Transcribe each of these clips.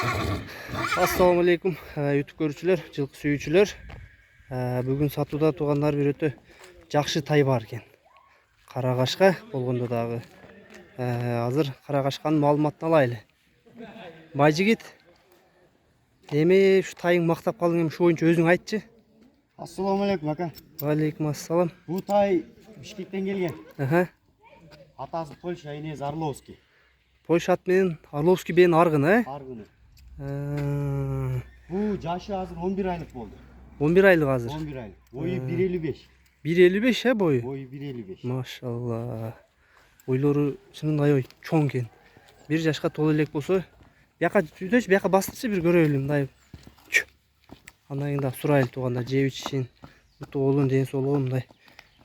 Assalamu alaikum YouTube көрүүчүлөр, жылкы сүйүүчүлөр. Бүгүн сатууда туугандар бир өтө жакшы тай бар экен. Карагашка болгондо дагы азыр карагашканын маалыматын алайлы. Байжигит, эми ушу тайың мактап калдың, эми ушу боюнча өзүң айтчы. Assalamu alaikum aka. Алейкум ассалам. Bu tay Bişkek'ten gelgen. Atası Polşa, Inez Arlovski. Польшат менен Орловский бен аргын, Argını. Bu jaşı hazır 11 aylık oldu. 11 aylık hazır. 11 aylık. Boyu 1.55. 1.55 boyu. Boyu 1.55. Maşallah. Бойлору чынында аябай чоң экен. 1 жашка толо элек болсо, бияка үйдөчү, бияка бастырчы бир көрөлүм мындай. Андан кийин дагы сурайлы тууганда жеп ичишин, болун, ден соолугун мындай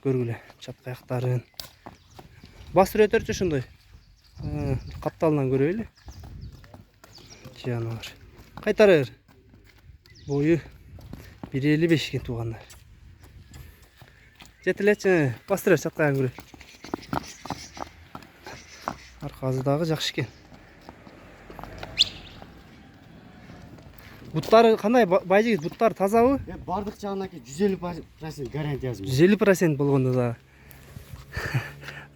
көргүлө. Чатка аяктарын. Бастырып өтөрчү ушундай. Капталынан көрөлү. Жанар. Кайтарыр. Бою 1.55 экен туугандар. Жетилечи, бастырып чатка аян көрө. Аркасы дагы жакшы экен. Буттары кандай, байжигит, буттары тазабы? Бардык жагынаки 150% гарантиясы. 150% болгондо да.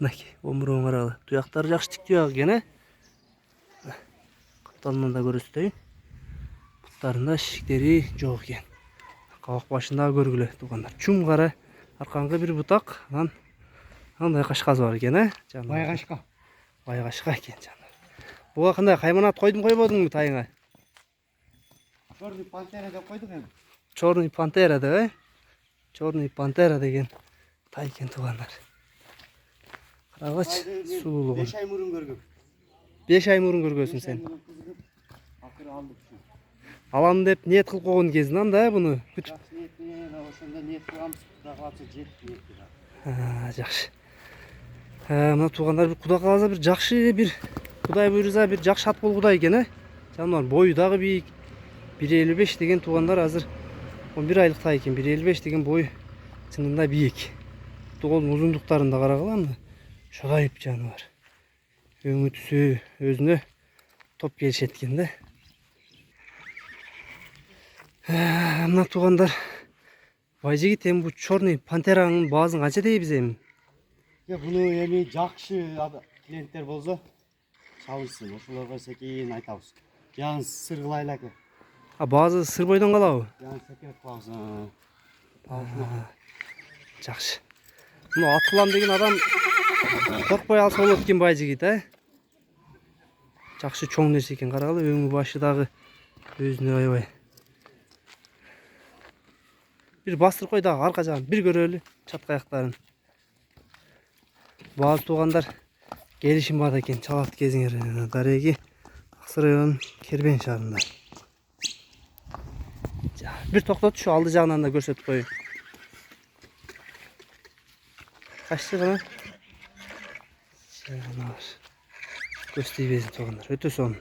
Мынакей, омуруң аралы. Туяктары жакшы тик туяк экен, Капталынан да көрөсүздөй. Буттарында шиктери жок экен. Кабак башында көргүлө туугандар. Чум кара аркаңкы бир бутак, андай кашкасы бар экен, Байгашка. Байгашка экен жанар. Буга кандай кайманат койдум койбодуңбу тайыңа? Черный пантера деп койдук эми. Черный пантера деп, Черный пантера деген тай экен туугандар. Карагыч, суулугу. 5 ай мурун көргөм. 5 ай мурун көргөсүң сен. Акыры алдык şu. Алам деп ниет кылып койгон кезинен да буну күтүп. Жакшы ниет менен ошондо ниет кылабыз. Кудай кааласа жетти ниет. Жакшы. Мына туугандар бир кудай кааласа бир жакшы бир Кудай буйрса бир жакшы ат болгудай экен, Жанар бою дагы бийик. 1.55 деген туугандар азыр 11 айлык тай экен. 1.55 деген бой чынында бийик. Тоголдун узундуктарын да карагыла. Шодайып жаныбар. Өңү түсү өзүнө топ келишет экен да. Мына туугандар байжигит, эми бу Черный пантеранын баазын канча дейбиз эми? Буну эми жакшы клиенттер болсо чабышсын. Ошолорго секейин айтабыз. Жан сыр кылайлы аке. Баазы сыр бойдон калабы? Жан секереп кылабыз. Жакшы. Мына ат кылам деген адам коркпой алса болот экен байжигит, Жакшы чоң нерсе экен, карагыла, өңү башы дагы өзүнө аябай. Бир бастырып кой дагы арка жагын бир көрөлү, чатка аяктарын. Бааз туугандар келишим бар экен, чалат кезиңер. Дареги Аксай районунун Кербен шаарында. Бир токтот, şu алды жагынан да көрсөтүп коеюн. Качты гана. Жанар. Көз тийбесин туугандар, өтө сонун.